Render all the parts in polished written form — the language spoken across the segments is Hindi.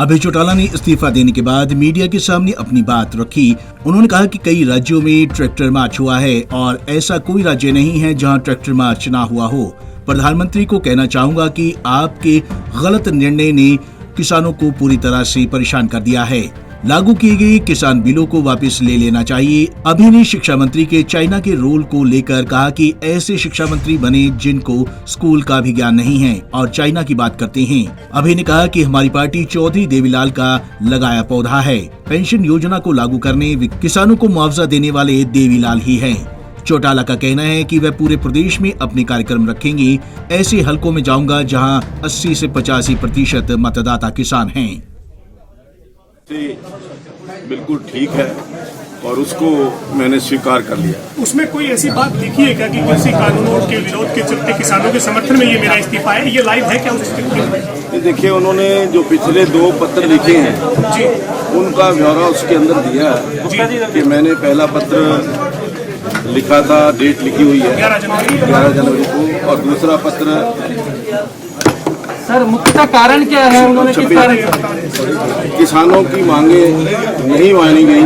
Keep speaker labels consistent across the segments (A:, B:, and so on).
A: अभय चौटाला ने इस्तीफा देने के बाद मीडिया के सामने अपनी बात रखी। उन्होंने कहा कि कई राज्यों में ट्रैक्टर मार्च हुआ है और ऐसा कोई राज्य नहीं है जहां ट्रैक्टर मार्च ना हुआ हो। प्रधानमंत्री को कहना चाहूंगा कि आपके गलत निर्णय ने किसानों को पूरी तरह से परेशान कर दिया है। लागू किए गए किसान बिलों को वापस ले लेना चाहिए। अभी ने शिक्षा मंत्री के चाइना के रोल को लेकर कहा कि ऐसे शिक्षा मंत्री बने जिनको स्कूल का भी ज्ञान नहीं है और चाइना की बात करते हैं। अभी ने कहा कि हमारी पार्टी चौधरी देवीलाल का लगाया पौधा है। पेंशन योजना को लागू करने किसानों को मुआवजा देने वाले देवीलाल ही हैं। चौटाला का कहना है कि वह पूरे प्रदेश में अपने कार्यक्रम रखेंगे। ऐसे हलकों में जाऊंगा जहां 80 से 85% मतदाता किसान हैं।
B: बिल्कुल ठीक है और उसको मैंने स्वीकार कर लिया।
C: उसमें कोई ऐसी बात लिखी है क्या कि कृषि कानूनों के विरोध के चलते किसानों के समर्थन में ये मेरा इस्तीफा है? ये लाइव है क्या उस स्थिति?
B: देखिए, उन्होंने जो पिछले 2 पत्र लिखे हैं
C: जी,
B: उनका ब्यौरा उसके अंदर दिया है कि मैंने पहला पत्र लिखा था, डेट लिखी हुई है 11 जनवरी को, और दूसरा पत्र
D: सर मुख्यतः कारण क्या है? उन्होंने किस कारण
B: किसानों की मांगे नहीं मानी गई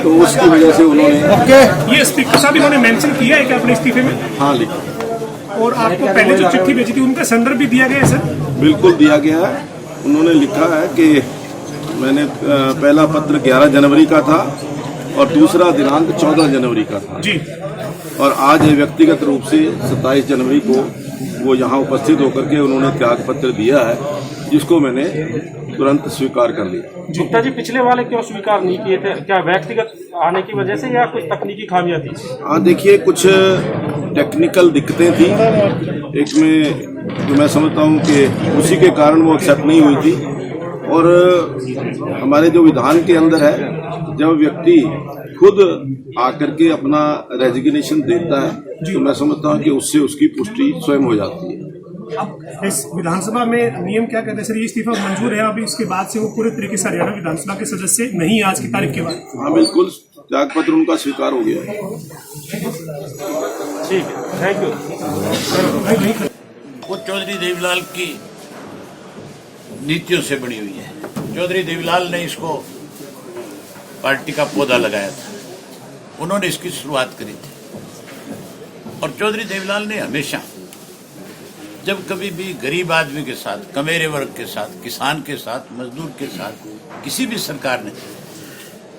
B: तो उसकी वजह से उन्होंने
C: ये स्पीकर साहब इन्होंने मेंशन किया है कि अपने इस्तीफे में?
B: हाँ, लिखा।
C: और आपको पहले जो चिट्ठी भेजी थी उनका संदर्भ भी दिया गया है सर?
B: बिल्कुल दिया गया है। उन्होंने लिखा है कि मैंने पहला पत्र 11 जनवरी का था और दूसरा दिनांक 14 जनवरी का था
C: जी,
B: और आज व्यक्तिगत रूप से 27 जनवरी को वो यहाँ उपस्थित होकर के उन्होंने त्याग पत्र दिया है, जिसको मैंने तुरंत स्वीकार कर लिया।
D: गुप्ता जी, पिछले वाले क्यों स्वीकार नहीं किए थे? क्या व्यक्तिगत आने की वजह से या कुछ तकनीकी खामियां थी?
B: हाँ, देखिए, कुछ टेक्निकल दिक्कतें थी। एक में जो मैं समझता हूँ कि उसी के कारण वो एक्सेप्ट नहीं हुई थी। और हमारे जो विधान के अंदर है, जब व्यक्ति खुद आकर के अपना रेजिग्नेशन देता है तो मैं समझता हूँ कि उससे उसकी पुष्टि स्वयं हो जाती है।
C: अब इस विधानसभा में नियम क्या कहते हैं सर? ये इस्तीफा मंजूर है, अभी इसके बाद से वो पूरे तरीके से हरियाणा विधानसभा के सदस्य नहीं आज की तारीख के बाद?
B: हाँ, बिल्कुल, त्याग पत्र उनका स्वीकार हो गया।
D: ठीक है, थैंक यू।
E: वो चौधरी देवीलाल की नीतियों से बनी हुई है। चौधरी देवीलाल ने इसको पार्टी का पौधा लगाया था, उन्होंने इसकी शुरुआत करी थी। और चौधरी देवीलाल ने हमेशा जब कभी भी गरीब आदमी के साथ, कमेरे वर्ग के साथ, किसान के साथ, मजदूर के साथ किसी भी सरकार ने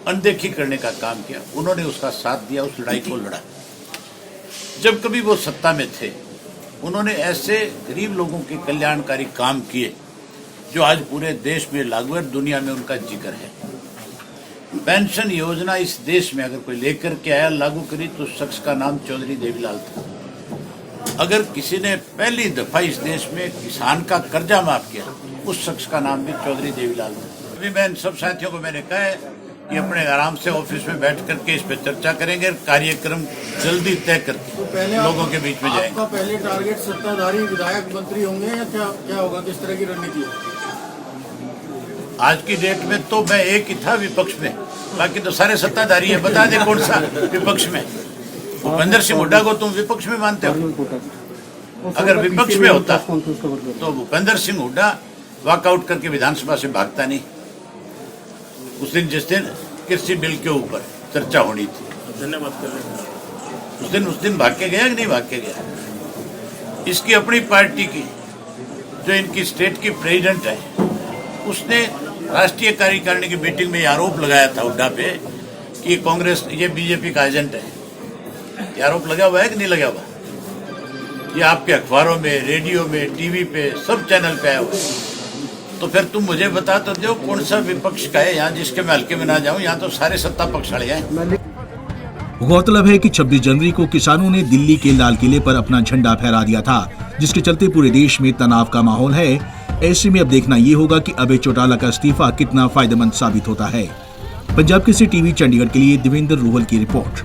E: अनदेखी करने का काम किया, उन्होंने उसका साथ दिया, उस लड़ाई को लड़ा। जब कभी वो सत्ता में थे, उन्होंने ऐसे गरीब लोगों के कल्याणकारी काम किए जो आज पूरे देश में लागू है, दुनिया में उनका जिक्र है। पेंशन योजना इस देश में अगर कोई लेकर के आया, लागू करी, तो शख्स का नाम चौधरी देवीलाल था। अगर किसी ने पहली दफा इस देश में किसान का कर्जा माफ किया, उस शख्स का नाम भी चौधरी देवीलाल था। अभी मैं इन सब साथियों को मैंने कहा है कि अपने आराम से ऑफिस में बैठ करके इस पर चर्चा करेंगे, कार्यक्रम जल्दी तय करके लोगों के बीच में जाएंगे।
F: आपका पहले टारगेट सत्ताधारी विधायक मंत्री होंगे या क्या होगा? किस तरह की रणनीति है?
E: आज की डेट में तो मैं एक ही था विपक्ष में, बाकी तो सारे सत्ताधारी हैं। बता दे कौन सा विपक्ष में? भूपेंद्र सिंह हुड्डा को तुम विपक्ष में मानते हो? अगर विपक्ष में होता तो भूपेंद्र सिंह हुड्डा वॉकआउट करके विधानसभा से भागता नहीं। उस दिन जिस दिन कृषि बिल के ऊपर चर्चा होनी थी, धन्यवाद, उस दिन भाग के गया कि नहीं भाग के गया? इसकी अपनी पार्टी की जो इनकी स्टेट की प्रेसिडेंट है, उसने राष्ट्रीय कार्यकारिणी की मीटिंग में ये आरोप लगाया था हुड्डा पे कि कांग्रेस, ये बीजेपी का एजेंट है। ये आरोप लगा हुआ है कि नहीं लगा हुआ? ये आपके अखबारों में, रेडियो में, टीवी पे, सब चैनल पे आया हुआ है। तो फिर तुम मुझे बता तो दो कौन सा विपक्ष का है यहाँ जिसके मैं हल्के में ना जाऊं? यहाँ तो सारे सत्ता पक्ष वाले हैं।
A: गौरतलब है कि 26 जनवरी को किसानों ने दिल्ली के लाल किले पर अपना झंडा फहरा दिया था, जिसके चलते पूरे देश में तनाव का माहौल है। ऐसे में अब देखना ये होगा कि अभय चौटाला का इस्तीफा कितना फायदेमंद साबित होता है। पंजाब केसरी टीवी चंडीगढ़ के लिए देवेंद्र रोहल की रिपोर्ट।